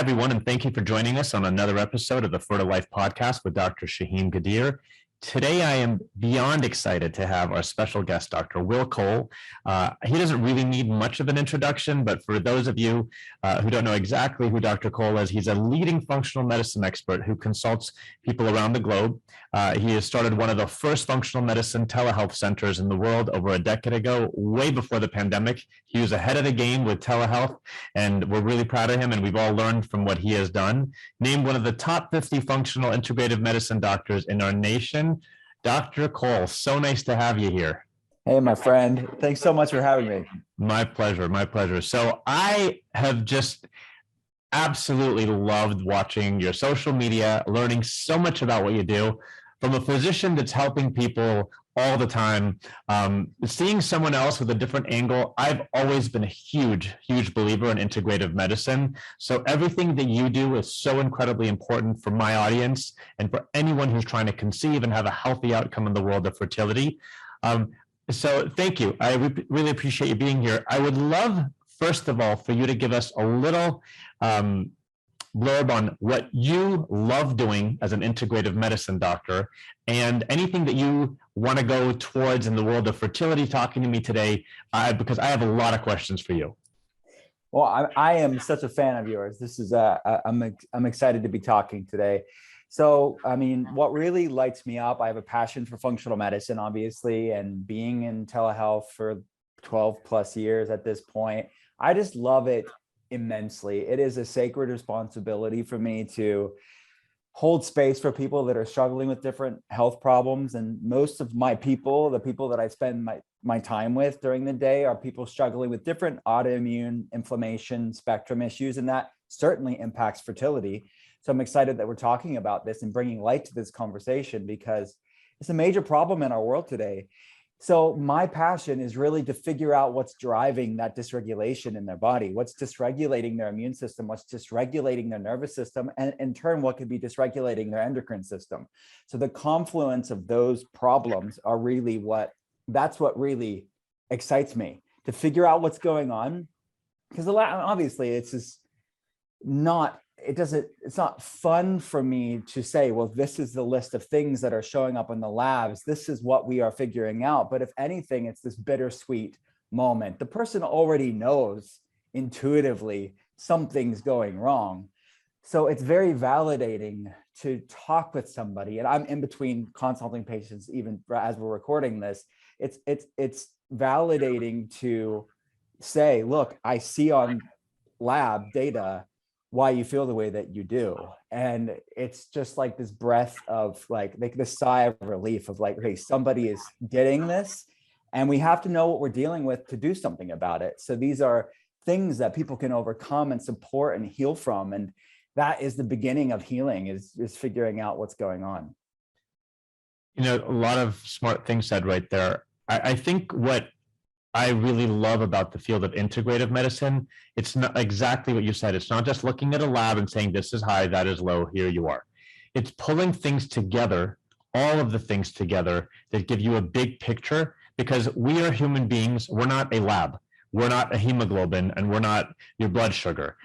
everyone, and thank you for joining us on another episode of the Fertile Life podcast with Dr. Shahin Ghadir. Today, I am beyond excited to have our special guest, Dr. Will Cole. He doesn't really need much of an introduction, but for those of you who don't know exactly who Dr. Cole is, he's a leading functional medicine expert who consults people around the globe. He has started one of the first functional medicine telehealth centers in the world over a decade ago, way before the pandemic. He was ahead of the game with telehealth, and we're really proud of him, and we've all learned from what he has done. Named one of the top 50 functional integrative medicine doctors in our nation. Dr. Cole, so nice to have you here. Hey, my friend. Thanks so much for having me. My pleasure. My pleasure. So I have just absolutely loved watching your social media, learning so much about what you do from a physician that's helping people all the time. Seeing someone else with a different angle, I've always been a huge believer in integrative medicine. So everything that you do is so incredibly important for my audience and for anyone who's trying to conceive and have a healthy outcome in the world of fertility. So thank you. I really appreciate you being here. I would love, first of all, for you to give us a little blurb on what you love doing as an integrative medicine doctor and anything that you want to go towards in the world of fertility talking to me today, because I have a lot of questions for you. Well, I am such a fan of yours. This is I'm excited to be talking today. So, I mean, what really lights me up, I have a passion for functional medicine, obviously, and being in telehealth for 12 plus years at this point, I just love it immensely. It is a sacred responsibility for me to hold space for people that are struggling with different health problems. And most of my people, the people that I spend my time with during the day, are people struggling with different autoimmune inflammation spectrum issues, and that certainly impacts fertility. So I'm excited that we're talking about this and bringing light to this conversation because it's a major problem in our world today. So my passion is really to figure out what's driving that dysregulation in their body, what's dysregulating their immune system, what's dysregulating their nervous system, and in turn, what could be dysregulating their endocrine system. So the confluence of those problems are really that's what really excites me, to figure out what's going on. Because obviously it's not fun for me to say, well, this is the list of things that are showing up in the labs. This is what we are figuring out. But if anything, it's this bittersweet moment. The person already knows intuitively something's going wrong. So it's very validating to talk with somebody. And I'm in between consulting patients, even as we're recording this. It's validating to say, look, I see on lab data why you feel the way that you do. And it's just like this breath of like this sigh of relief of like, hey, somebody is getting this and we have to know what we're dealing with to do something about it. So these are things that people can overcome and support and heal from. And that is the beginning of healing, is figuring out what's going on. You know, a lot of smart things said right there. I think what I really love about the field of integrative medicine, it's not exactly what you said. It's not just looking at a lab and saying, this is high, that is low, here you are. It's pulling things together, all of the things together that give you a big picture, because we are human beings. We're not a lab. We're not a hemoglobin, and we're not your blood sugar.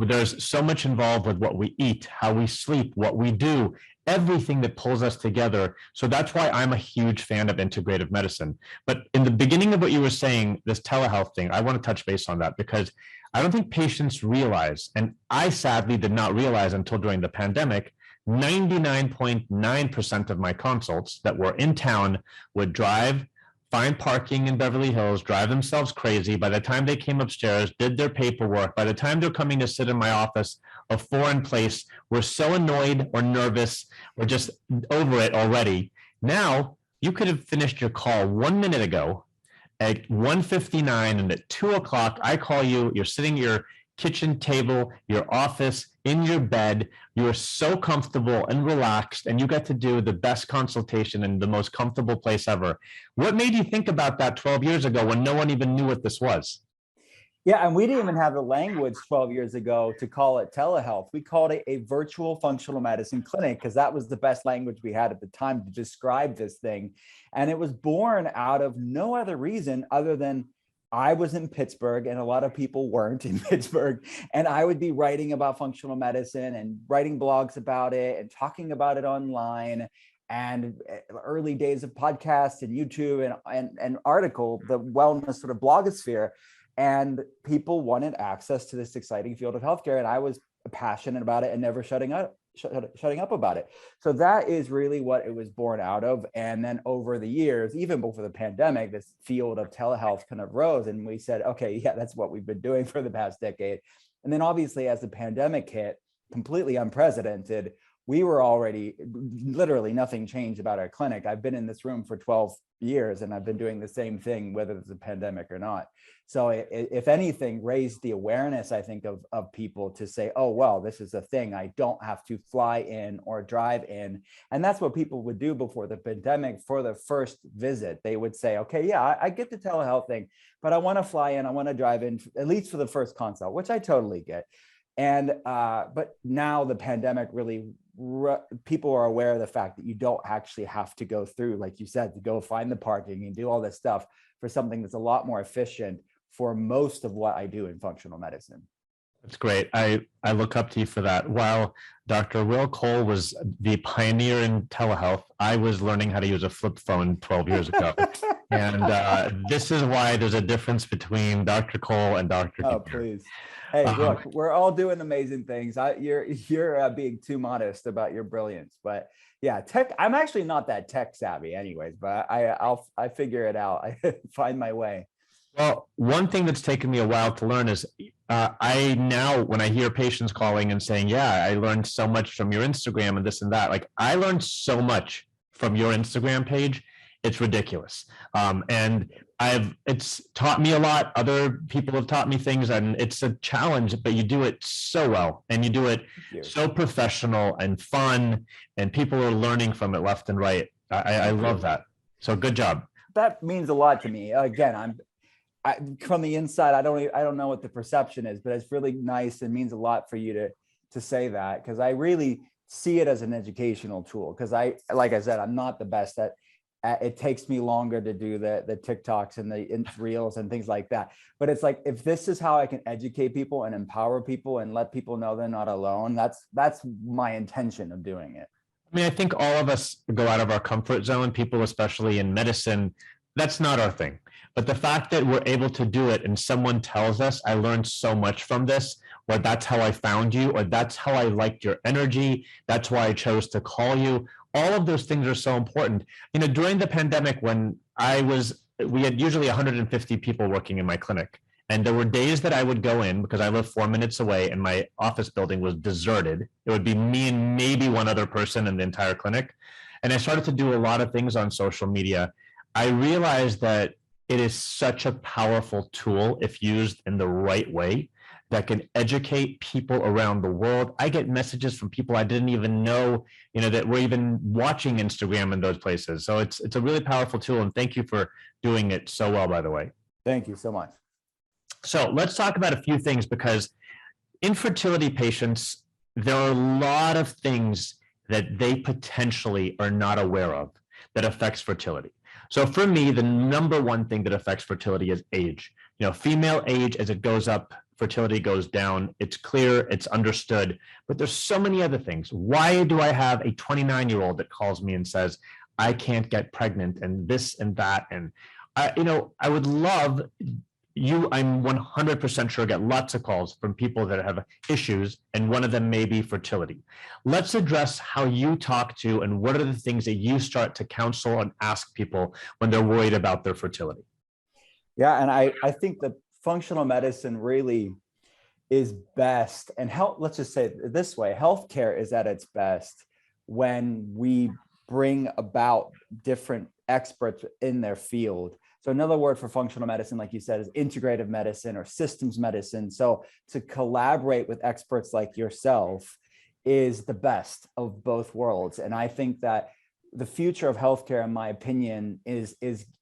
There's so much involved with what we eat, how we sleep, what we do, everything that pulls us together. So that's why I'm a huge fan of integrative medicine. But in the beginning of what you were saying, this telehealth thing, I want to touch base on that because I don't think patients realize, and I sadly did not realize until during the pandemic, 99.9% of my consults that were in town would drive, find parking in Beverly Hills, drive themselves crazy. By the time they came upstairs, did their paperwork, by the time they're coming to sit in my office, a foreign place, we're so annoyed or nervous or just over it already. Now, you could have finished your call 1 minute ago at 1:59, and at 2 o'clock, I call you, you're sitting at your kitchen table, your office, in your bed, you're so comfortable and relaxed, and you get to do the best consultation in the most comfortable place ever. What made you think about that 12 years ago when no one even knew what this was? Yeah, and we didn't even have the language 12 years ago to call it telehealth. We called it a virtual functional medicine clinic because that was the best language we had at the time to describe this thing. And it was born out of no other reason other than I was in Pittsburgh and a lot of people weren't in Pittsburgh. And I would be writing about functional medicine and writing blogs about it and talking about it online, and early days of podcasts and YouTube and article, the wellness sort of blogosphere. And people wanted access to this exciting field of healthcare. And I was passionate about it and never shutting up about it. So that is really what it was born out of. And then over the years, even before the pandemic, this field of telehealth kind of rose, and we said, okay, yeah, that's what we've been doing for the past decade. And then obviously as the pandemic hit, completely unprecedented, we were already, literally nothing changed about our clinic. I've been in this room for 12 years and I've been doing the same thing, whether it's a pandemic or not. So if anything, raised the awareness, I think, of people to say, oh, well, this is a thing. I don't have to fly in or drive in. And that's what people would do before the pandemic. For the first visit, they would say, okay, yeah, I get the telehealth thing, but I want to fly in, I want to drive in, at least for the first consult, which I totally get. And but now the pandemic really, people are aware of the fact that you don't actually have to go through, like you said, to go find the parking and do all this stuff for something that's a lot more efficient for most of what I do in functional medicine. That's great. I look up to you for that. While Dr. Will Cole was the pioneer in telehealth, I was learning how to use a flip phone 12 years ago. And this is why there's a difference between Dr. Cole and Dr. Oh, Ghadir. please. Hey, look, we're all doing amazing things. You're being too modest about your brilliance, but yeah, tech. I'm actually not that tech savvy, anyways. But I figure it out. I find my way. Well, one thing that's taken me a while to learn is I now, when I hear patients calling and saying, yeah, I learned so much from your Instagram and this and that, like I learned so much from your Instagram page. It's ridiculous. And it's taught me a lot. Other people have taught me things, and it's a challenge, but you do it so well, and you do it so professional and fun, and people are learning from it left and right. I love that. So good job. That means a lot to me. Again, from the inside, I don't know what the perception is, but it's really nice and means a lot for you to say that, because I really see it as an educational tool. Because like I said, I'm not the best at it takes me longer to do the TikToks and the reels and things like that. But it's like, if this is how I can educate people and empower people and let people know they're not alone, that's my intention of doing it. I mean, I think all of us go out of our comfort zone, people, especially in medicine, that's not our thing. But the fact that we're able to do it and someone tells us, I learned so much from this, or that's how I found you, or that's how I liked your energy, that's why I chose to call you. All of those things are so important. You know, during the pandemic, when we had usually 150 people working in my clinic. And there were days that I would go in because I live 4 minutes away and my office building was deserted. It would be me and maybe one other person in the entire clinic. And I started to do a lot of things on social media. I realized that it is such a powerful tool if used in the right way that can educate people around the world. I get messages from people I didn't even know, that were even watching Instagram in those places. So it's a really powerful tool. And thank you for doing it so well, by the way. Thank you so much. So let's talk about a few things, because infertility patients, there are a lot of things that they potentially are not aware of that affects fertility. So for me, the number one thing that affects fertility is age. Female age, as it goes up, fertility goes down. It's clear, it's understood, but there's so many other things. Why do I have a 29-year-old that calls me and says, I can't get pregnant and this and that? And I would love I'm 100% sure get lots of calls from people that have issues, and one of them may be fertility. Let's address how you talk to and what are the things that you start to counsel and ask people when they're worried about their fertility. Yeah, and I think that functional medicine really is best, and let's just say it this way, healthcare is at its best when we bring about different experts in their field. So another word for functional medicine, like you said, is integrative medicine or systems medicine. So to collaborate with experts like yourself is the best of both worlds. And I think that the future of healthcare, in my opinion, is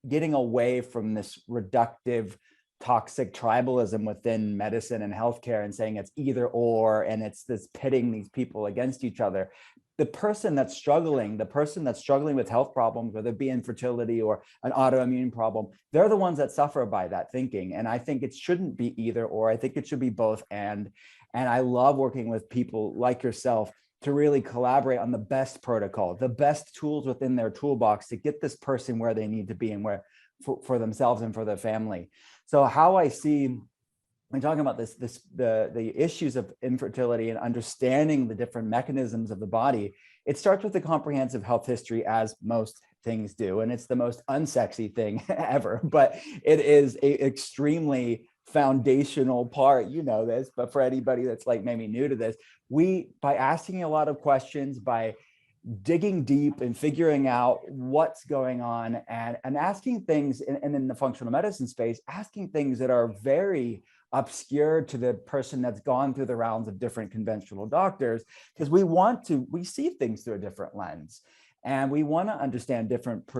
getting away from this reductive, toxic tribalism within medicine and healthcare and saying it's either or, and it's this pitting these people against each other. the person that's struggling with health problems, whether it be infertility or an autoimmune problem, they're the ones that suffer by that thinking. And I think it shouldn't be either or. I think it should be both. And I love working with people like yourself to really collaborate on the best protocol, the best tools within their toolbox to get this person where they need to be and where for themselves and for their family. So how I see when talking about the issues of infertility and understanding the different mechanisms of the body, it starts with the comprehensive health history, as most things do. And it's the most unsexy thing ever, but it is a extremely foundational part, you know this, but for anybody that's like maybe new to this, by asking a lot of questions, by digging deep and figuring out what's going on and asking things, and in the functional medicine space, asking things that are very obscure to the person that's gone through the rounds of different conventional doctors, because we see things through a different lens, and we want to understand different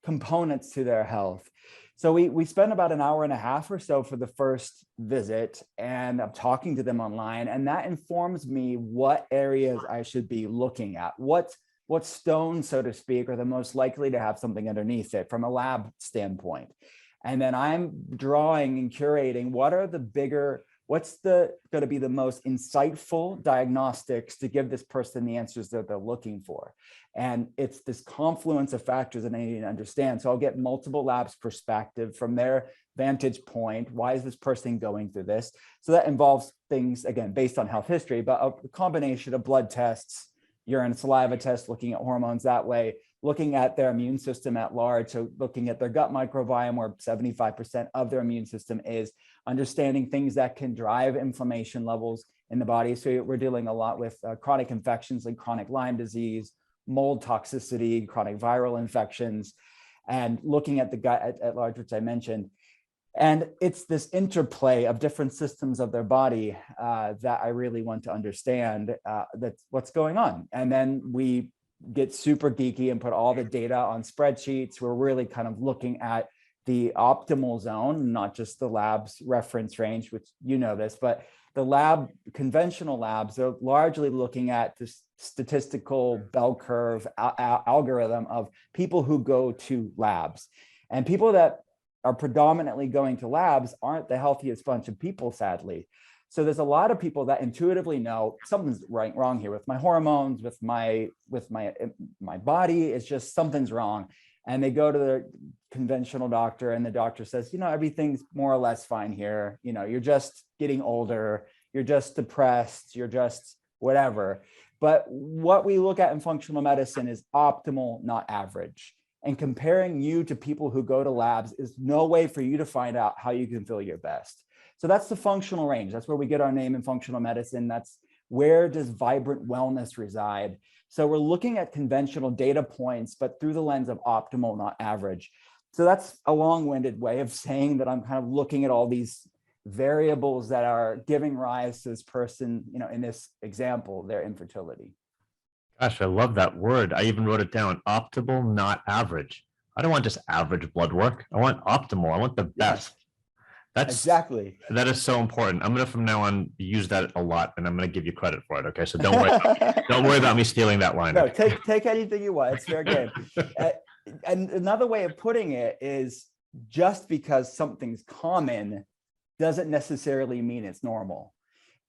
components to their health. So we spend about an hour and a half or so for the first visit, and I'm talking to them online, and that informs me what areas I should be looking at, what stones, so to speak, are the most likely to have something underneath it from a lab standpoint. And then I'm drawing and curating what's going to be the most insightful diagnostics to give this person the answers that they're looking for. And it's this confluence of factors that I need to understand. So I'll get multiple labs perspective from their vantage point. Why is this person going through this? So that involves things, again, based on health history, but a combination of blood tests, urine, saliva tests, looking at hormones that way, looking at their immune system at large. So looking at their gut microbiome, where 75% of their immune system is, understanding things that can drive inflammation levels in the body. So we're dealing a lot with chronic infections like chronic Lyme disease, mold toxicity, chronic viral infections, and looking at the gut at large, which I mentioned. And it's this interplay of different systems of their body that I really want to understand that's what's going on. And then we get super geeky and put all the data on spreadsheets. We're really kind of looking at the optimal zone, not just the lab's reference range, which you know this, but the conventional labs are largely looking at this statistical bell curve algorithm of people who go to labs. And people that are predominantly going to labs aren't the healthiest bunch of people, sadly. So there's a lot of people that intuitively know something's wrong here with my hormones, with my body. It's just something's wrong. And they go to their conventional doctor, and the doctor says, everything's more or less fine here. You're just getting older. You're just depressed. You're just whatever. But what we look at in functional medicine is optimal, not average. And comparing you to people who go to labs is no way for you to find out how you can feel your best. So that's the functional range. That's where we get our name in functional medicine. That's where does vibrant wellness reside? So we're looking at conventional data points, but through the lens of optimal, not average. So that's a long-winded way of saying that I'm kind of looking at all these variables that are giving rise to this person, in this example, their infertility. Gosh, I love that word. I even wrote it down, optimal, not average. I don't want just average blood work. I want optimal. I want the best. Yes. Exactly. That is so important. I'm going to, from now on, use that a lot, and I'm going to give you credit for it. Okay. So don't worry about me stealing that line. No, take anything you want. It's fair game. And another way of putting it is, just because something's common doesn't necessarily mean it's normal.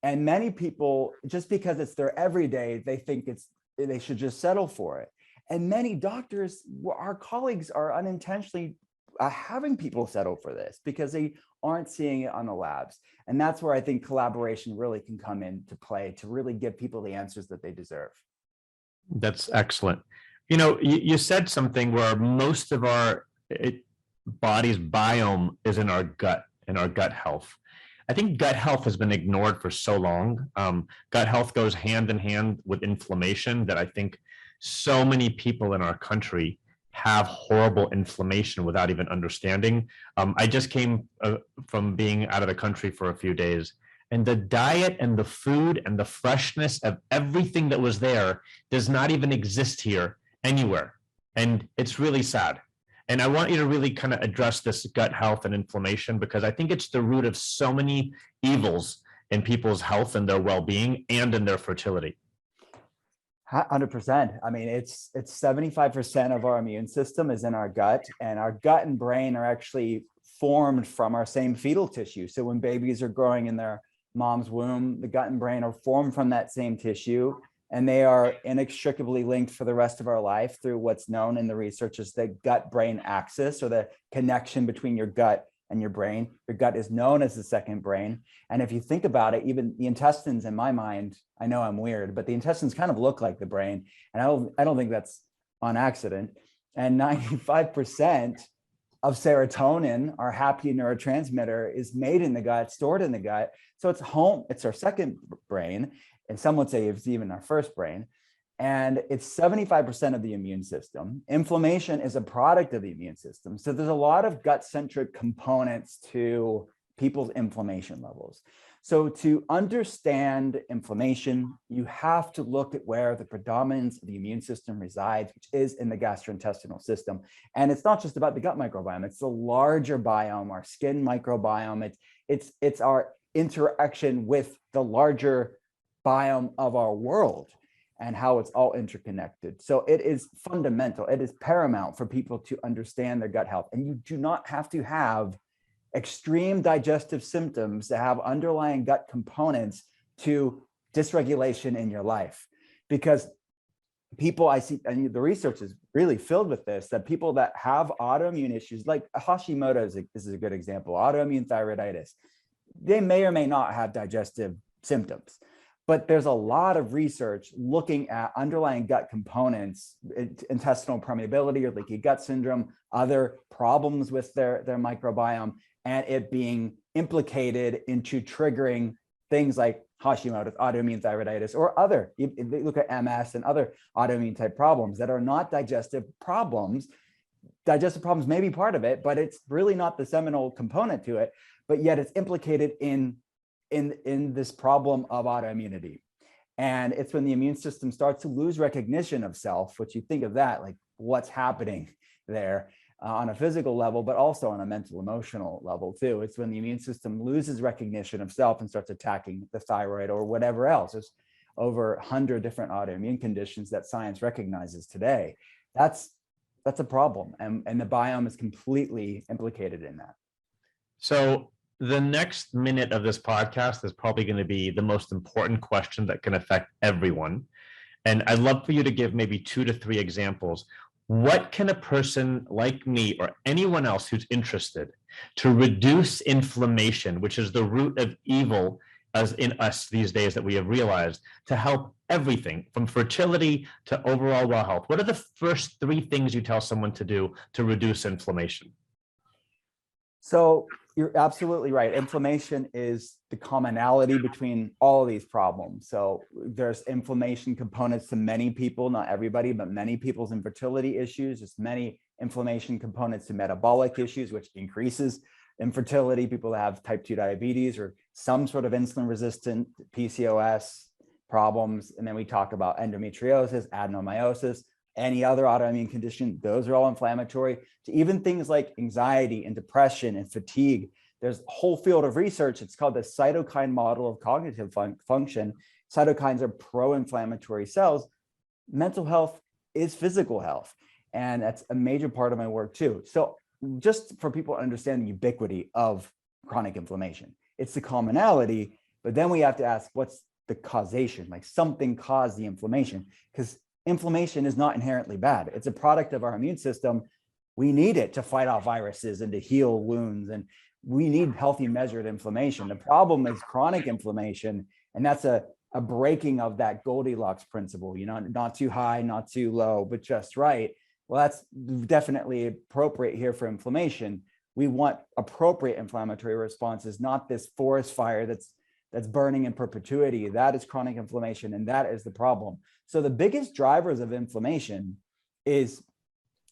And many people, just because it's their everyday, they think they should just settle for it. And many doctors, our colleagues, are unintentionally having people settle for this because they aren't seeing it on the labs. And that's where I think collaboration really can come into play to really give people the answers that they deserve. That's excellent. You said something where most of our body's biome is in our gut health. I think gut health has been ignored for so long. Gut health goes hand in hand with inflammation, that I think so many people in our country have horrible inflammation without even understanding. I just came from being out of the country for a few days, and the diet and the food and the freshness of everything that was there does not even exist here anywhere. And it's really sad. And I want you to really kind of address this gut health and inflammation, because I think it's the root of so many evils in people's health and their well-being and in their fertility. 100%. I mean, it's 75% of our immune system is in our gut, and our gut and brain are actually formed from our same fetal tissue. So when babies are growing in their mom's womb, the gut and brain are formed from that same tissue, and they are inextricably linked for the rest of our life through what's known in the research as the gut-brain axis, or the connection between your gut and your brain. Your gut is known as the second brain. And if you think about it, even the intestines, in my mind, I know I'm weird, but the intestines kind of look like the brain. And I don't think that's on accident. And 95% of serotonin, our happy neurotransmitter, is made in the gut, stored in the gut. So it's home, it's our second brain. And some would say it's even our first brain. And it's 75% of the immune system. Inflammation is a product of the immune system. So there's a lot of gut-centric components to people's inflammation levels. So to understand inflammation, you have to look at where the predominance of the immune system resides, which is in the gastrointestinal system. And it's not just about the gut microbiome, it's the larger biome, our skin microbiome. It's our interaction with the larger biome of our world and how it's all interconnected. So it is fundamental. It is paramount for people to understand their gut health. And you do not have to have extreme digestive symptoms to have underlying gut components to dysregulation in your life. Because people I see, and the research is really filled with this, that people that have autoimmune issues, like Hashimoto's is a good example, autoimmune thyroiditis, they may or may not have digestive symptoms. But there's a lot of research looking at underlying gut components, intestinal permeability or leaky gut syndrome, other problems with their microbiome, and it being implicated into triggering things like Hashimoto's, autoimmune thyroiditis, or other, they look at MS and other autoimmune type problems that are not digestive problems. Digestive problems may be part of it, but it's really not the seminal component to it, but yet it's implicated in this problem of autoimmunity. And it's when the immune system starts to lose recognition of self, which you think of that, like what's happening there on a physical level, but also on a mental, emotional level too. It's when the immune system loses recognition of self and starts attacking the thyroid or whatever else. There's over 100 different autoimmune conditions that science recognizes today. That's a problem. And the biome is completely implicated in that. So the next minute of this podcast is probably going to be the most important question that can affect everyone. And I'd love for you to give maybe 2 to 3 examples. What can a person like me or anyone else who's interested to reduce inflammation, which is the root of evil as in us these days that we have realized, to help everything from fertility to overall well health? What are the first 3 things you tell someone to do to reduce inflammation? So you're absolutely right. Inflammation is the commonality between all of these problems. So there's inflammation components to many people, not everybody, but many people's infertility issues. There's many inflammation components to metabolic issues, which increases infertility. People that have type 2 diabetes or some sort of insulin resistant PCOS problems. And then we talk about endometriosis, adenomyosis, any other autoimmune condition, those are all inflammatory, to even things like anxiety and depression and fatigue. There's a whole field of research. It's called the cytokine model of cognitive function. Cytokines are pro-inflammatory cells. Mental health is physical health. And that's a major part of my work too. So just for people to understand the ubiquity of chronic inflammation, it's the commonality, but then we have to ask, what's the causation? Like something caused the inflammation, because inflammation is not inherently bad. It's a product of our immune system. We need it to fight off viruses and to heal wounds, and we need healthy measured inflammation. The problem is chronic inflammation, and that's a breaking of that Goldilocks principle, you know, not too high, not too low, but just right. Well, that's definitely appropriate here for inflammation. We want appropriate inflammatory responses, not this forest fire that's burning in perpetuity. That is chronic inflammation, and that is the problem. So the biggest drivers of inflammation is,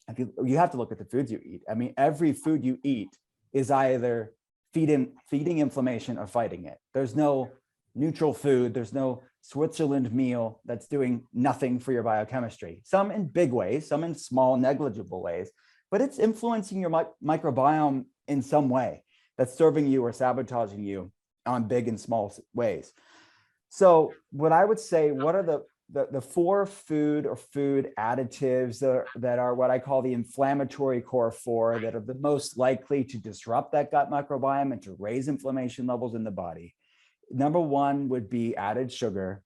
if you have to look at the foods you eat. I mean, every food you eat is either feeding inflammation or fighting it. There's no neutral food. There's no Switzerland meal that's doing nothing for your biochemistry. Some in big ways, some in small, negligible ways, but it's influencing your microbiome in some way that's serving you or sabotaging you on big and small ways. So what I would say, what are the the four food additives that are what I call the inflammatory core four that are the most likely to disrupt that gut microbiome and to raise inflammation levels in the body. Number one would be added sugar,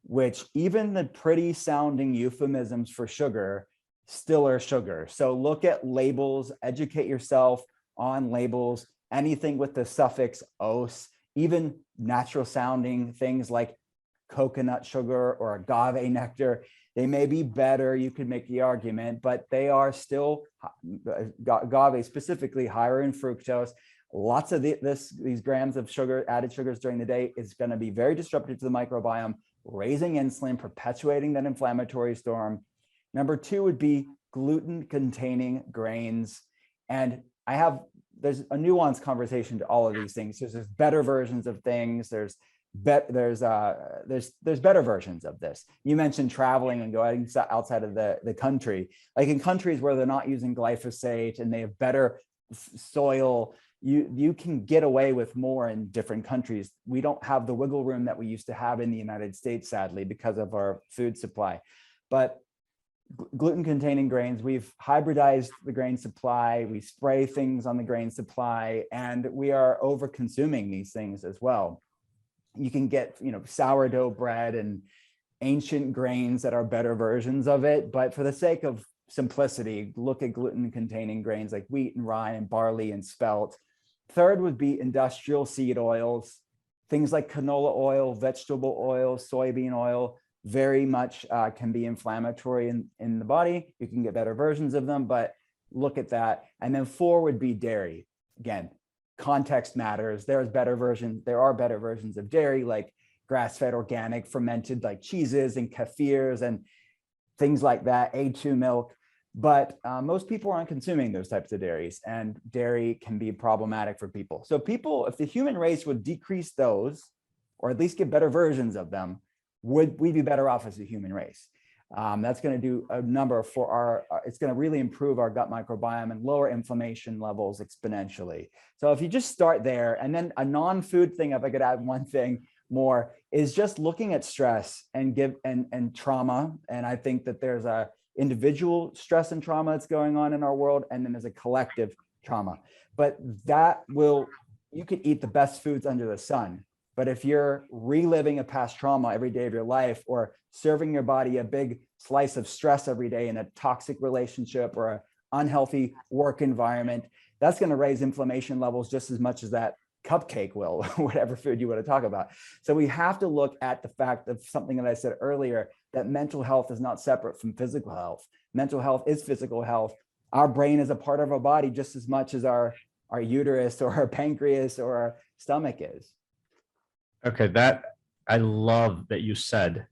which even the pretty sounding euphemisms for sugar still are sugar. So look at labels, educate yourself on labels, anything with the suffix "-ose", even natural sounding things like coconut sugar or agave nectar. They may be better, you could make the argument, but they are still, agave specifically, higher in fructose. Lots of these grams of sugar, added sugars during the day is going to be very disruptive to the microbiome, raising insulin, perpetuating that inflammatory storm. Number two would be gluten-containing grains. And there's a nuanced conversation to all of these things. There's better versions of things. There's better versions of this. You mentioned traveling and going outside of the country. Like in countries where they're not using glyphosate and they have better soil, you can get away with more in different countries. We don't have the wiggle room that we used to have in the United States, sadly, because of our food supply. But gluten-containing grains, we've hybridized the grain supply, we spray things on the grain supply, and we are over-consuming these things as well. You can get, sourdough bread and ancient grains that are better versions of it, but for the sake of simplicity, look at gluten-containing grains like wheat and rye and barley and spelt. Third would be industrial seed oils, things like canola oil, vegetable oil, soybean oil, very much can be inflammatory in the body. You can get better versions of them, but look at that. And then four would be dairy. Again, context matters. There are better versions of dairy, like grass-fed, organic, fermented, like cheeses and kefirs and things like that, A2 milk. But most people aren't consuming those types of dairies, and dairy can be problematic for people. So if the human race would decrease those, or at least get better versions of them, would we be better off as a human race? That's going to do a number it's going to really improve our gut microbiome and lower inflammation levels exponentially. So if you just start there, and then a non-food thing, if I could add one thing more, is just looking at stress and trauma. And I think that there's a individual stress and trauma that's going on in our world, and then there's a collective trauma. But you could eat the best foods under the sun, but if you're reliving a past trauma every day of your life, or serving your body a big slice of stress every day in a toxic relationship or an unhealthy work environment, that's going to raise inflammation levels just as much as that cupcake will, whatever food you want to talk about. So we have to look at the fact of something that I said earlier, that mental health is not separate from physical health. Mental health is physical health. Our brain is a part of our body just as much as our uterus or our pancreas or our stomach is. Okay, I love that you said.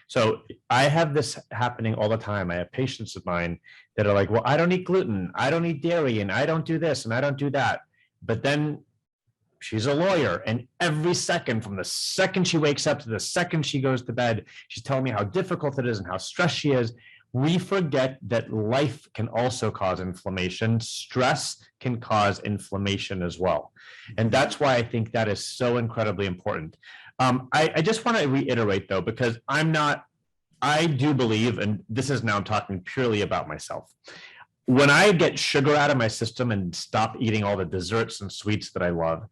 So I have this happening all the time. I have patients of mine that are like, well, I don't eat gluten, I don't eat dairy, and I don't do this, and I don't do that. But then she's a lawyer, and every second, from the second she wakes up to the second she goes to bed, she's telling me how difficult it is and how stressed she is. We forget that life can also cause inflammation. Stress can cause inflammation as well. And that's why I think that is so incredibly important. I just want to reiterate, though, because I do believe, and this is now talking purely about myself, when I get sugar out of my system and stop eating all the desserts and sweets that I love,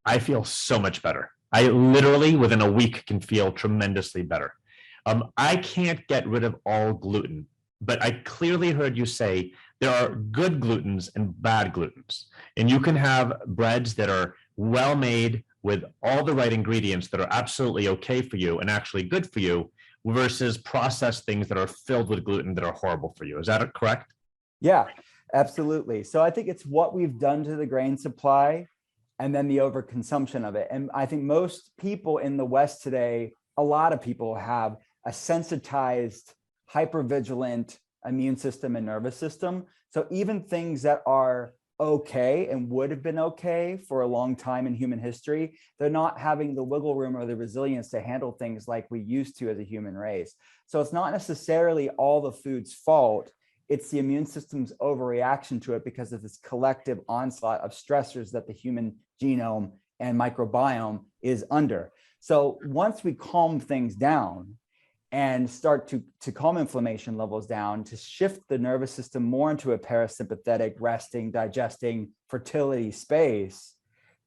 I feel so much better. I literally, within a week, can feel tremendously better. I can't get rid of all gluten, but I clearly heard you say there are good glutens and bad glutens. And you can have breads that are well made with all the right ingredients that are absolutely okay for you and actually good for you, versus processed things that are filled with gluten that are horrible for you. Is that correct? Yeah, absolutely. So I think it's what we've done to the grain supply and then the overconsumption of it. And I think most people in the West today, a lot of people have a sensitized, hypervigilant immune system and nervous system. So even things that are okay and would have been okay for a long time in human history, they're not having the wiggle room or the resilience to handle things like we used to as a human race. So it's not necessarily all the food's fault. It's the immune system's overreaction to it because of this collective onslaught of stressors that the human genome and microbiome is under. So once we calm things down and start to calm inflammation levels down, to shift the nervous system more into a parasympathetic, resting, digesting, fertility space,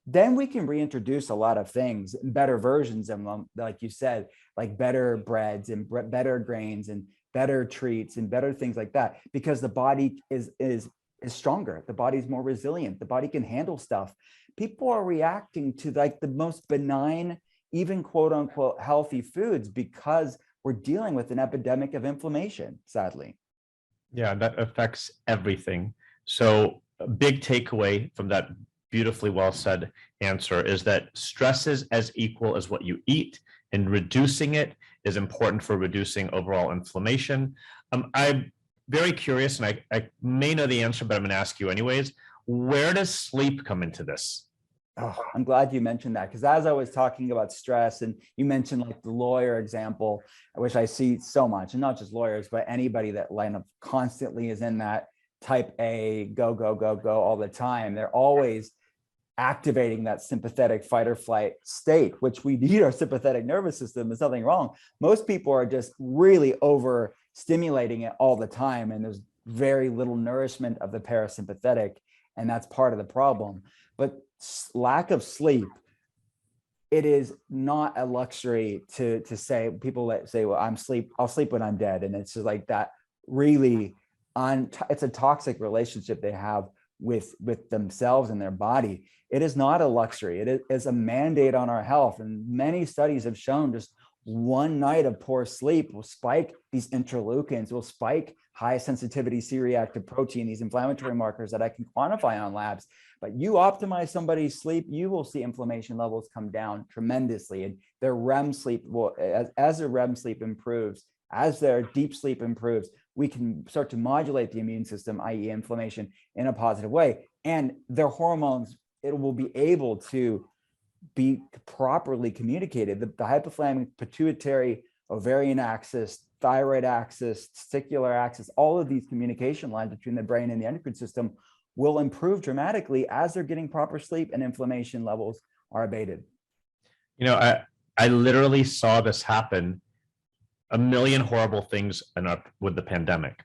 then we can reintroduce a lot of things, better versions of them, like you said, like better breads and better grains and better treats and better things like that, because the body is stronger. The body's more resilient. The body can handle stuff. People are reacting to like the most benign, even quote unquote healthy foods, because we're dealing with an epidemic of inflammation, sadly. Yeah, that affects everything. So a big takeaway from that beautifully well said answer is that stress is as equal as what you eat, and reducing it is important for reducing overall inflammation. I'm very curious, and I may know the answer, but I'm going to ask you anyways. Where does sleep come into this? Oh, I'm glad you mentioned that, because as I was talking about stress, and you mentioned like the lawyer example, which I see so much, and not just lawyers, but anybody that line up constantly is in that type A, go, go, go, go all the time. They're always activating that sympathetic fight or flight state, which we need our sympathetic nervous system. There's nothing wrong. Most people are just really overstimulating it all the time, and there's very little nourishment of the parasympathetic, and that's part of the problem. But lack of sleep, it is not a luxury to say. People that say, well, I'll sleep when I'm dead, and it's just like that really it's a toxic relationship they have with themselves and their body. It is not a luxury. It is a mandate on our health, and many studies have shown just one night of poor sleep will spike these interleukins, will spike high sensitivity C-reactive protein, these inflammatory markers that I can quantify on labs. But you optimize somebody's sleep, you will see inflammation levels come down tremendously. And their REM sleep will, as their REM sleep improves, as their deep sleep improves, we can start to modulate the immune system, i.e. inflammation, in a positive way. And their hormones, it will be able to be properly communicated. The hypothalamic pituitary ovarian axis, thyroid axis, testicular axis, all of these communication lines between the brain and the endocrine system will improve dramatically as they're getting proper sleep and inflammation levels are abated. You know, I literally saw this happen, a million horrible things with the pandemic.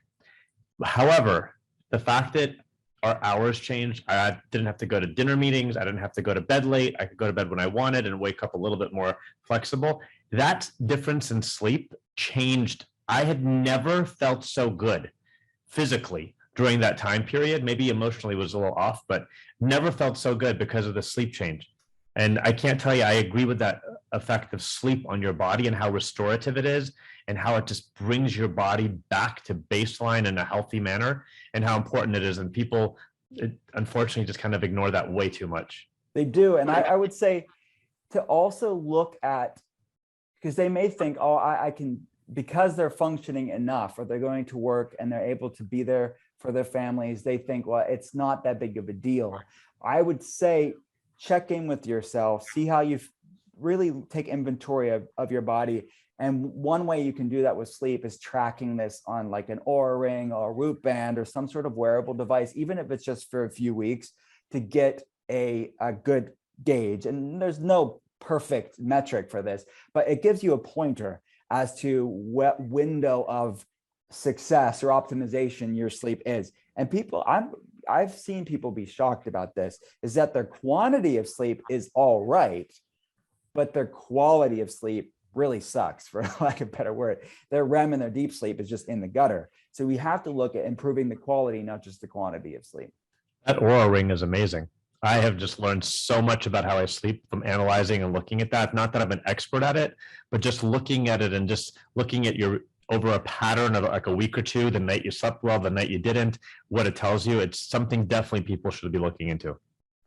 However, the fact that our hours changed, I didn't have to go to dinner meetings, I didn't have to go to bed late, I could go to bed when I wanted and wake up a little bit more flexible. That difference in sleep changed. I had never felt so good physically during that time period. Maybe emotionally was a little off, but never felt so good because of the sleep change. And I can't tell you, I agree with that effect of sleep on your body and how restorative it is, and how it just brings your body back to baseline in a healthy manner, and how important it is. And people, unfortunately, just kind of ignore that way too much. They do. And I would say to also look at, because they may think, oh, I can, because they're functioning enough, or they're going to work and they're able to be there for their families, they think, well, it's not that big of a deal. I would say, check in with yourself, see how you really take inventory of your body. And one way you can do that with sleep is tracking this on like an Oura ring or a Whoop band or some sort of wearable device, even if it's just for a few weeks, to get a good gauge. And there's no perfect metric for this, but it gives you a pointer as to what window of success or optimization your sleep is. And people, I've seen people be shocked about this, is that their quantity of sleep is all right, but their quality of sleep really sucks, for lack of a better word. Their REM and their deep sleep is just in the gutter. So we have to look at improving the quality, not just the quantity of sleep. That Oura ring is amazing. I have just learned so much about how I sleep from analyzing and looking at that. Not that I'm an expert at it, but just looking at it and just looking at your over a pattern of like a week or two, the night you slept well, the night you didn't, what it tells you. It's something definitely people should be looking into.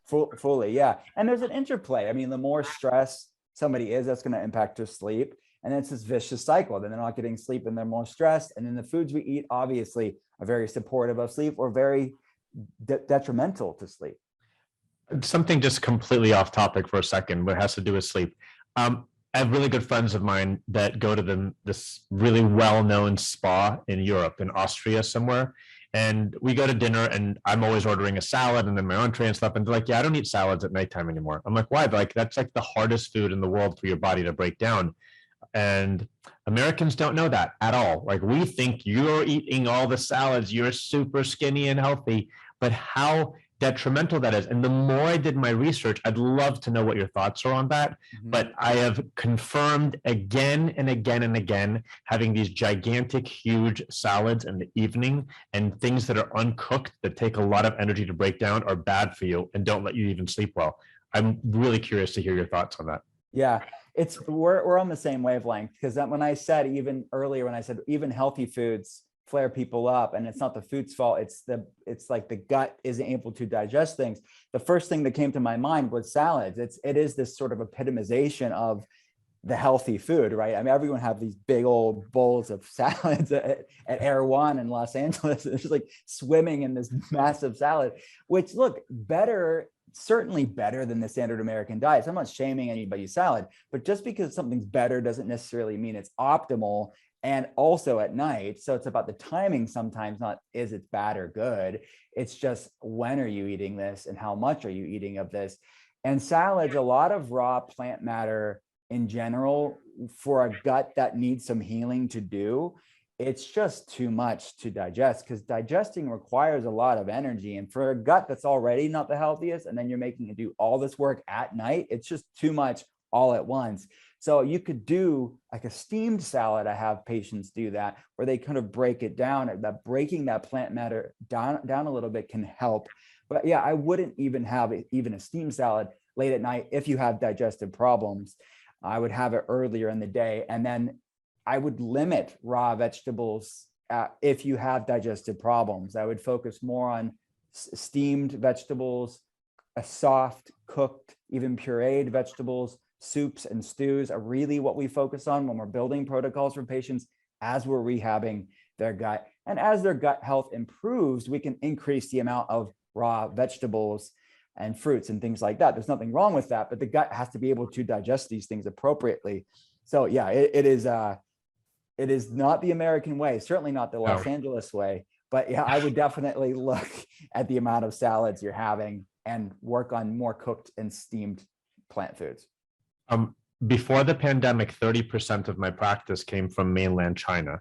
Fully, yeah. And there's an interplay. I mean, the more stress somebody is, that's going to impact their sleep. And it's this vicious cycle. Then they're not getting sleep and they're more stressed. And then the foods we eat, obviously, are very supportive of sleep or very detrimental to sleep. Something just completely off topic for a second, but it has to do with sleep. I have really good friends of mine that go to this really well-known spa in Europe, in Austria somewhere. And we go to dinner and I'm always ordering a salad and then my entree and stuff. And they're like, yeah, I don't eat salads at nighttime anymore. I'm like, why? They're like, that's like the hardest food in the world for your body to break down. And Americans don't know that at all. Like, we think you're eating all the salads, you're super skinny and healthy, but how detrimental that is. And the more I did my research, I'd love to know what your thoughts are on that. But I have confirmed again and again and again, having these gigantic, huge salads in the evening and things that are uncooked that take a lot of energy to break down are bad for you and don't let you even sleep well. I'm really curious to hear your thoughts on that. Yeah, we're on the same wavelength, because when I said, even earlier, when I said even healthy foods flare people up, and it's not the food's fault, it's like the gut isn't able to digest things. The first thing that came to my mind was salads. It is this sort of epitomization of the healthy food, right? I mean, everyone have these big old bowls of salads at Air One in Los Angeles. It's just like swimming in this massive salad, which look better, certainly better than the standard American diet. So I'm not shaming anybody's salad, but just because something's better doesn't necessarily mean it's optimal. And also at night. So it's about the timing sometimes, not is it bad or good. It's just, when are you eating this and how much are you eating of this? And salads, a lot of raw plant matter in general, for a gut that needs some healing to do, it's just too much to digest, because digesting requires a lot of energy. And for a gut that's already not the healthiest, and then you're making it do all this work at night, it's just too much all at once. So you could do like a steamed salad. I have patients do that, where they kind of break it down. That breaking that plant matter down a little bit can help. But yeah, I wouldn't even have even a steamed salad late at night if you have digestive problems. I would have it earlier in the day, and then I would limit raw vegetables if you have digestive problems. I would focus more on steamed vegetables, a soft, cooked, even pureed vegetables. Soups and stews are really what we focus on when we're building protocols for patients as we're rehabbing their gut. And as their gut health improves, we can increase the amount of raw vegetables and fruits and things like that. There's nothing wrong with that, but the gut has to be able to digest these things appropriately. So yeah, it is not the American way, certainly not the Los Angeles way, but yeah, I would definitely look at the amount of salads you're having and work on more cooked and steamed plant foods. Before the pandemic, 30% of my practice came from mainland China,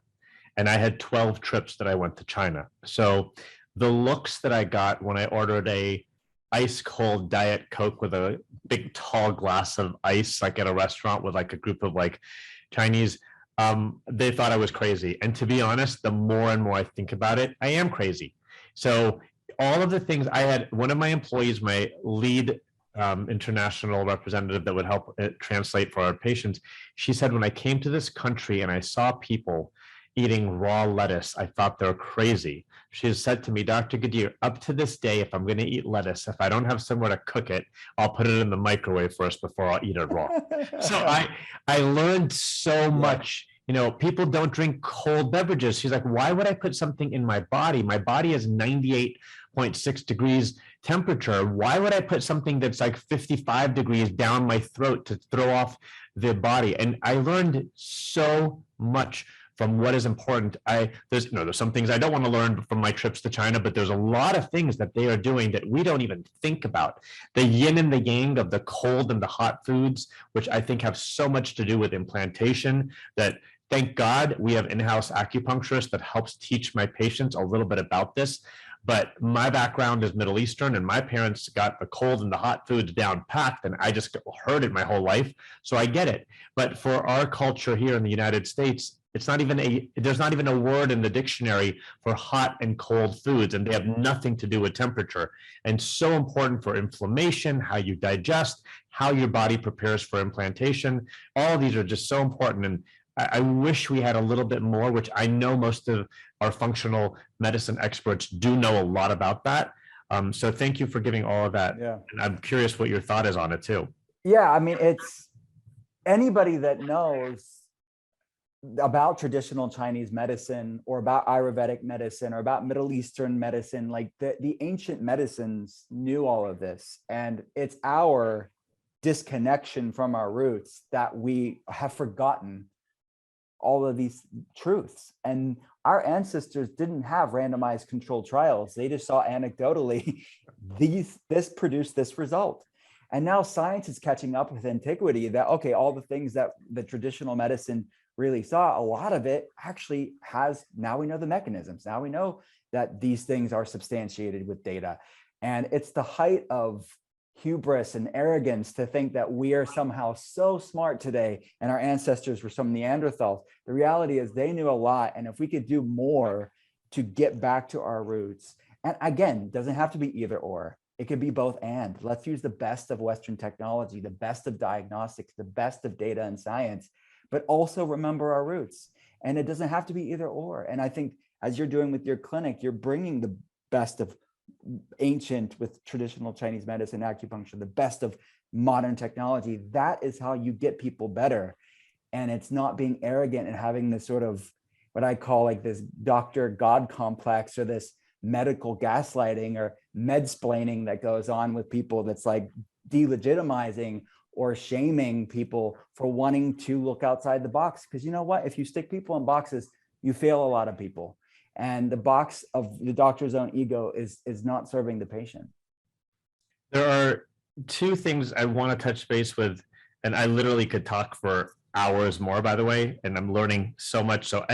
and I had 12 trips that I went to China. So the looks that I got when I ordered a ice cold Diet Coke with a big tall glass of ice, like at a restaurant with like a group of like Chinese, they thought I was crazy. And to be honest, the more and more I think about it, I am crazy. So all of the things I had, one of my employees, my lead international representative that would help translate for our patients, she said, when I came to this country and I saw people eating raw lettuce, I thought they were crazy. She has said to me, Dr. Ghadir, up to this day, if I'm going to eat lettuce, if I don't have somewhere to cook it, I'll put it in the microwave first before I'll eat it raw. So I learned so much. You know, people don't drink cold beverages. She's like, why would I put something in my body? My body is 98.6 degrees temperature. Why would I put something that's like 55 degrees down my throat to throw off the body? And I learned so much from what is important. There's some things I don't want to learn from my trips to China, but there's a lot of things that they are doing that we don't even think about. The yin and the yang of the cold and the hot foods, which I think have so much to do with implantation, that thank God we have in-house acupuncturists that helps teach my patients a little bit about this. But my background is Middle Eastern, and my parents got the cold and the hot foods down packed, and I just heard it my whole life. So I get it. But for our culture here in the United States, there's not even a word in the dictionary for hot and cold foods, and they have nothing to do with temperature. And so important for inflammation, how you digest, how your body prepares for implantation. All of these are just so important. And I wish we had a little bit more, which I know most of our functional medicine experts do know a lot about that. So thank you for giving all of that. Yeah. And I'm curious what your thought is on it too. Yeah, I mean, it's anybody that knows about traditional Chinese medicine or about Ayurvedic medicine or about Middle Eastern medicine, like the ancient medicines knew all of this. And it's our disconnection from our roots that we have forgotten all of these truths. And our ancestors didn't have randomized controlled trials. They just saw anecdotally, this produced this result. And now science is catching up with antiquity that, okay, all the things that the traditional medicine really saw, a lot of it actually has, now we know the mechanisms. Now we know that these things are substantiated with data. And it's the height of hubris and arrogance to think that we are somehow so smart today and our ancestors were some Neanderthals. The reality is they knew a lot. And if we could do more to get back to our roots, and again, doesn't have to be either or. It could be both and. Let's use the best of Western technology, the best of diagnostics, the best of data and science, but also remember our roots. And it doesn't have to be either or. And I think as you're doing with your clinic, you're bringing the best of ancient with traditional Chinese medicine, acupuncture, the best of modern technology. That is how you get people better. And it's not being arrogant and having this sort of what I call like this Dr. God complex or this medical gaslighting or medsplaining that goes on with people that's like delegitimizing or shaming people for wanting to look outside the box. Because you know what? If you stick people in boxes, you fail a lot of people. And the box of the doctor's own ego is not serving the patient. There are two things I want to touch base with, and I literally could talk for hours more, by the way, and I'm learning so much. So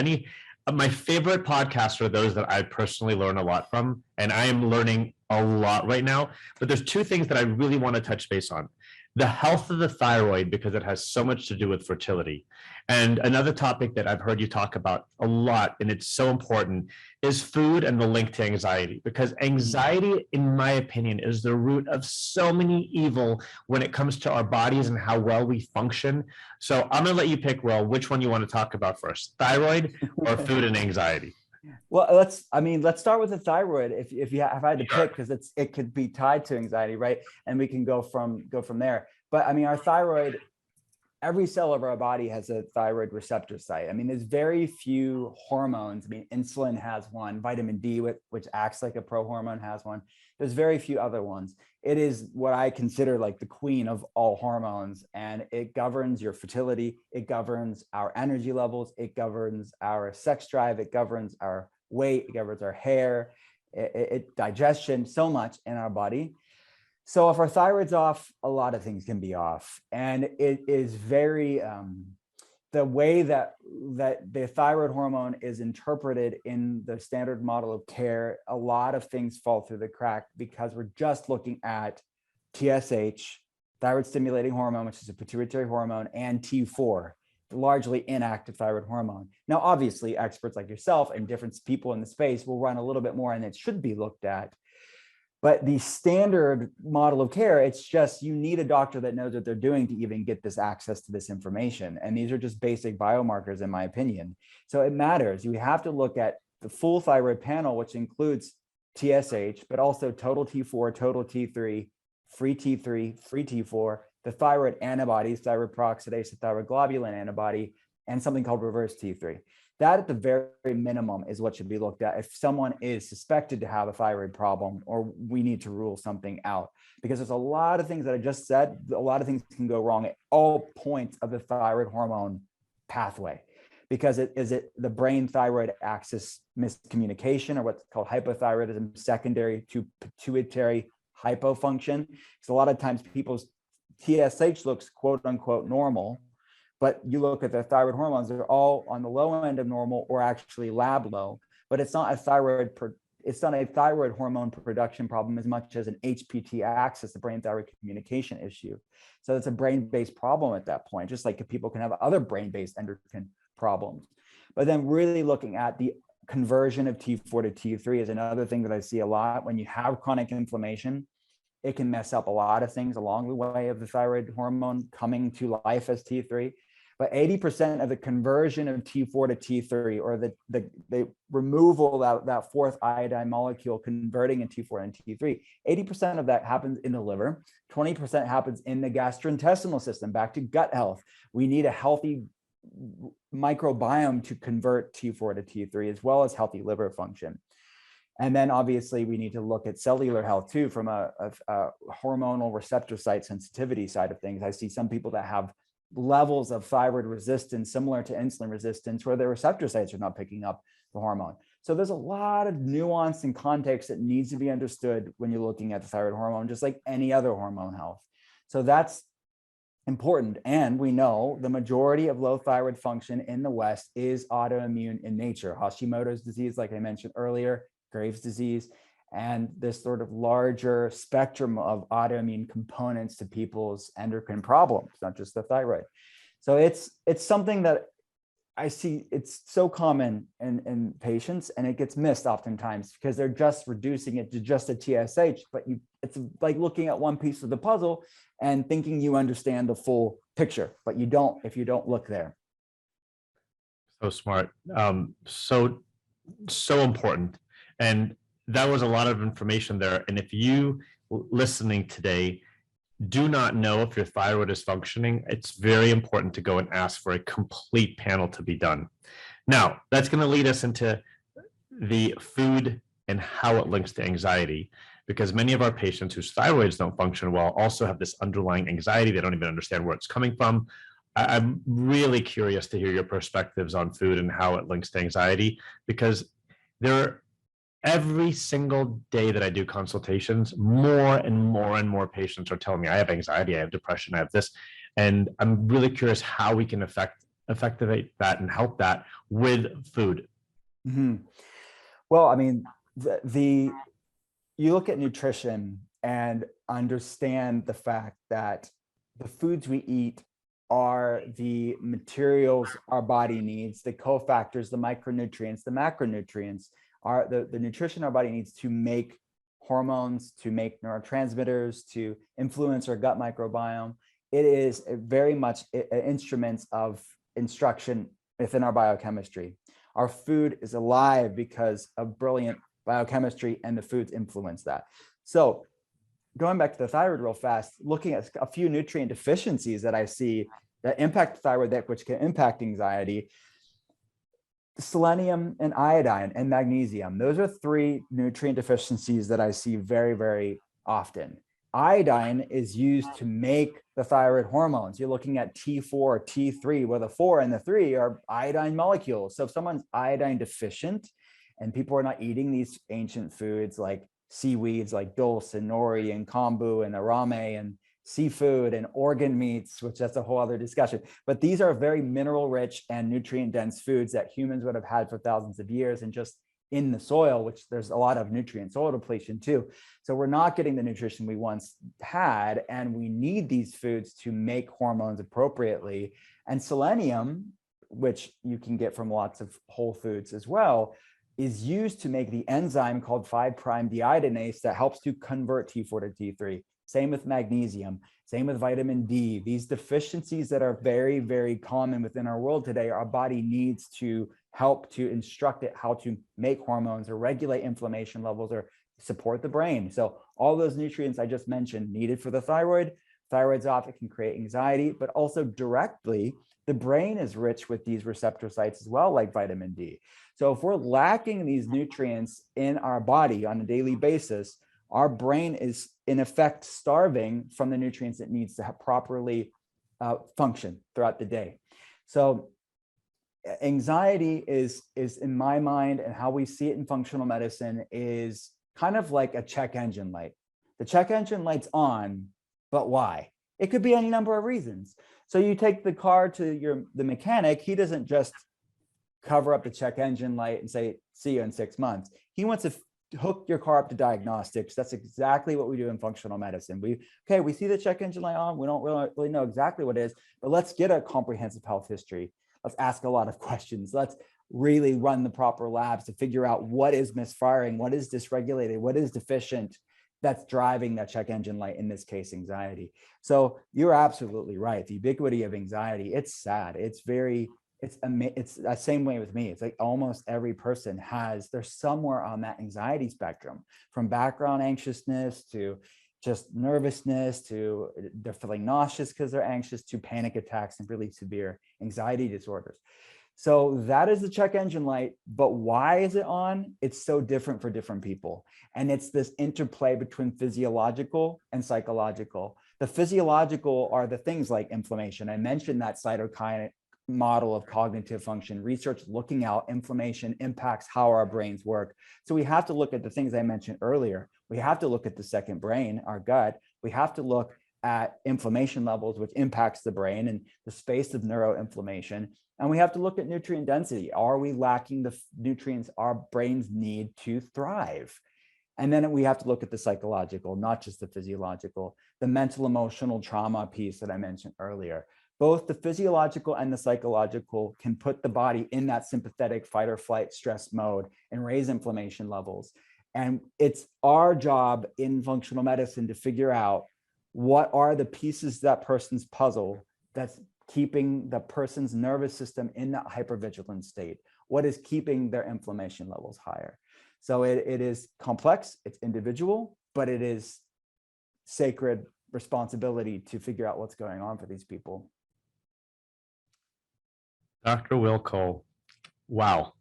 my favorite podcasts are those that I personally learn a lot from, and I am learning a lot right now. But there's two things that I really want to touch base on. The health of the thyroid, because it has so much to do with fertility. And another topic that I've heard you talk about a lot, and it's so important, is food and the link to anxiety. Because anxiety, in my opinion, is the root of so many evil when it comes to our bodies and how well we function. So I'm going to let you pick, Will, which one you want to talk about first, thyroid or food and anxiety? Well, let's start with the thyroid. If you have had to pick, because it could be tied to anxiety, right? And we can go from there. But I mean, our thyroid, every cell of our body has a thyroid receptor site. I mean, there's very few hormones. I mean, insulin has one, vitamin D, which acts like a prohormone, has one. There's very few other ones. It is what I consider like the queen of all hormones, and it governs your fertility. It governs our energy levels. It governs our sex drive. It governs our weight. It governs our hair, digestion, so much in our body. So if our thyroid's off, a lot of things can be off. And it is very, the way that the thyroid hormone is interpreted in the standard model of care, a lot of things fall through the crack because we're just looking at TSH, thyroid stimulating hormone, which is a pituitary hormone, and T4, largely inactive thyroid hormone. Now, obviously, experts like yourself and different people in the space will run a little bit more, and it should be looked at. But the standard model of care, it's just you need a doctor that knows what they're doing to even get this access to this information. And these are just basic biomarkers, in my opinion. So it matters. You have to look at the full thyroid panel, which includes TSH, but also total T4, total T3, free T4, the thyroid antibodies, thyroid peroxidase, the thyroid globulin antibody, and something called reverse T3. That at the very minimum is what should be looked at if someone is suspected to have a thyroid problem or we need to rule something out. Because there's a lot of things that I just said, a lot of things can go wrong at all points of the thyroid hormone pathway. Because is it the brain thyroid axis miscommunication, or what's called hypothyroidism secondary to pituitary hypofunction? Because a lot of times people's TSH looks quote unquote normal, but you look at the thyroid hormones, they're all on the low end of normal or actually lab low, but it's not a thyroid hormone production problem as much as an HPT axis, the brain thyroid communication issue. So it's a brain-based problem at that point, just like people can have other brain-based endocrine problems. But then really looking at the conversion of T4 to T3 is another thing that I see a lot. When you have chronic inflammation, it can mess up a lot of things along the way of the thyroid hormone coming to life as T3. But 80% of the conversion of T4 to T3, or the removal of that fourth iodine molecule converting in T4 and T3, 80% of that happens in the liver, 20% happens in the gastrointestinal system, back to gut health. We need a healthy microbiome to convert T4 to T3, as well as healthy liver function. And then obviously we need to look at cellular health too, from a hormonal receptor site sensitivity side of things. I see some people that have levels of thyroid resistance similar to insulin resistance where their receptor sites are not picking up the hormone. So there's a lot of nuance and context that needs to be understood when you're looking at the thyroid hormone, just like any other hormone health. So that's important. And we know the majority of low thyroid function in the West is autoimmune in nature. Hashimoto's disease, like I mentioned earlier, Graves' disease, and this sort of larger spectrum of autoimmune components to people's endocrine problems, not just the thyroid. So it's something that I see it's so common in patients, and it gets missed oftentimes because they're just reducing it to just a TSH, but it's like looking at one piece of the puzzle and thinking you understand the full picture, but you don't if you don't look there. So smart. So important. And that was a lot of information there. And if you listening today do not know if your thyroid is functioning, it's very important to go and ask for a complete panel to be done. Now, that's going to lead us into the food and how it links to anxiety, because many of our patients whose thyroids don't function well also have this underlying anxiety. They don't even understand where it's coming from. I'm really curious to hear your perspectives on food and how it links to anxiety, because every single day that I do consultations, more and more patients are telling me I have anxiety, I have depression, I have this. And I'm really curious how we can effectivate that and help that with food. Mm-hmm. Well, I mean, you look at nutrition and understand the fact that the foods we eat are the materials our body needs, the cofactors, the micronutrients, the macronutrients, are the nutrition our body needs to make hormones, to make neurotransmitters, to influence our gut microbiome. It is very much instruments of instruction within our biochemistry. Our food is alive because of brilliant biochemistry, and the foods influence that. So going back to the thyroid real fast, looking at a few nutrient deficiencies that I see that impact the thyroid, which can impact anxiety: selenium and iodine and magnesium. Those are three nutrient deficiencies that I see very, very often. Iodine is used to make the thyroid hormones. You're looking at T4, T3, where the 4 and the 3 are iodine molecules. So if someone's iodine deficient and people are not eating these ancient foods like seaweeds like dulse and nori and kombu and arame and seafood and organ meats, which that's a whole other discussion. But these are very mineral rich and nutrient dense foods that humans would have had for thousands of years, and just in the soil, which there's a lot of nutrient soil depletion too. So we're not getting the nutrition we once had, and we need these foods to make hormones appropriately. And selenium, which you can get from lots of whole foods as well, is used to make the enzyme called 5' deiodinase that helps to convert T4 to T3. Same with magnesium, same with vitamin D. These deficiencies that are very, very common within our world today, our body needs to help to instruct it how to make hormones or regulate inflammation levels or support the brain. So all those nutrients I just mentioned needed for the thyroid. Thyroid's off, it can create anxiety, but also directly, the brain is rich with these receptor sites as well, like vitamin D. So if we're lacking these nutrients in our body on a daily basis, our brain is in effect starving from the nutrients it needs to properly function throughout the day. So anxiety is in my mind, and how we see it in functional medicine, is kind of like a check engine light. The check engine light's on, but why? It could be any number of reasons. So you take the car to the mechanic, he doesn't just cover up the check engine light and say, see you in 6 months. He wants to hook your car up to diagnostics. That's exactly what we do in functional medicine. We see the check engine light on. We don't really know exactly what it is, but let's get a comprehensive health history. Let's ask a lot of questions. Let's really run the proper labs to figure out what is misfiring, what is dysregulated, what is deficient that's driving that check engine light, in this case, anxiety. So you're absolutely right. The ubiquity of anxiety, it's sad. It's the same way with me. It's like almost every person there's somewhere on that anxiety spectrum, from background anxiousness to just nervousness to they're feeling nauseous because they're anxious, to panic attacks and really severe anxiety disorders. So that is the check engine light, but why is it on? It's so different for different people. And it's this interplay between physiological and psychological. The physiological are the things like inflammation. I mentioned that cytokine model of cognitive function, research looking out inflammation impacts how our brains work. So we have to look at the things I mentioned earlier. We have to look at the second brain, our gut. We have to look at inflammation levels, which impacts the brain and the space of neuroinflammation. And we have to look at nutrient density. Are we lacking the nutrients our brains need to thrive? And then we have to look at the psychological, not just the physiological, the mental, emotional trauma piece that I mentioned earlier. Both the physiological and the psychological can put the body in that sympathetic fight or flight stress mode and raise inflammation levels. And it's our job in functional medicine to figure out what are the pieces of that person's puzzle that's keeping the person's nervous system in that hypervigilant state. What is keeping their inflammation levels higher? So it is complex, it's individual, but it is sacred responsibility to figure out what's going on for these people. Dr. Will Cole, wow.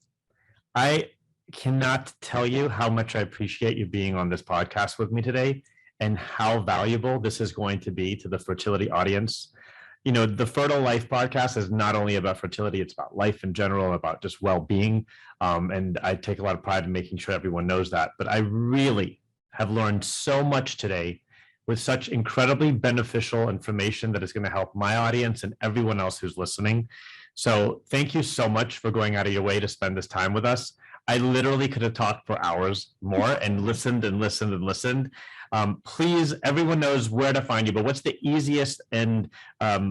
I cannot tell you how much I appreciate you being on this podcast with me today and how valuable this is going to be to the fertility audience. You know, the Fertile Life podcast is not only about fertility, it's about life in general, about just well-being. And I take a lot of pride in making sure everyone knows that. But I really have learned so much today with such incredibly beneficial information that is going to help my audience and everyone else who's listening. So thank you so much for going out of your way to spend this time with us. I literally could have talked for hours more and listened and listened and listened. Please, everyone knows where to find you, but what's the easiest and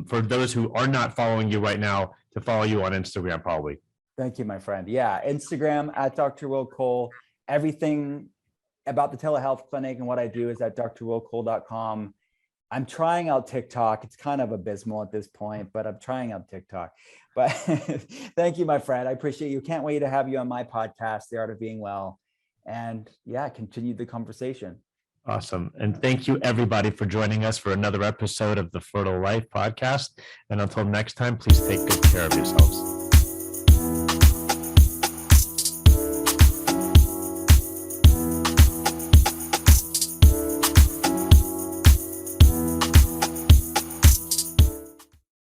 for those who are not following you right now to follow you on Instagram probably? Thank you, my friend. Yeah, Instagram at Dr. Will Cole. Everything about the telehealth clinic and what I do is at drwillcole.com. I'm trying out TikTok. It's kind of abysmal at this point, but I'm trying out TikTok. But thank you, my friend. I appreciate you. Can't wait to have you on my podcast, The Art of Being Well. And yeah, continue the conversation. Awesome. And thank you, everybody, for joining us for another episode of the Fertile Life podcast. And until next time, please take good care of yourselves.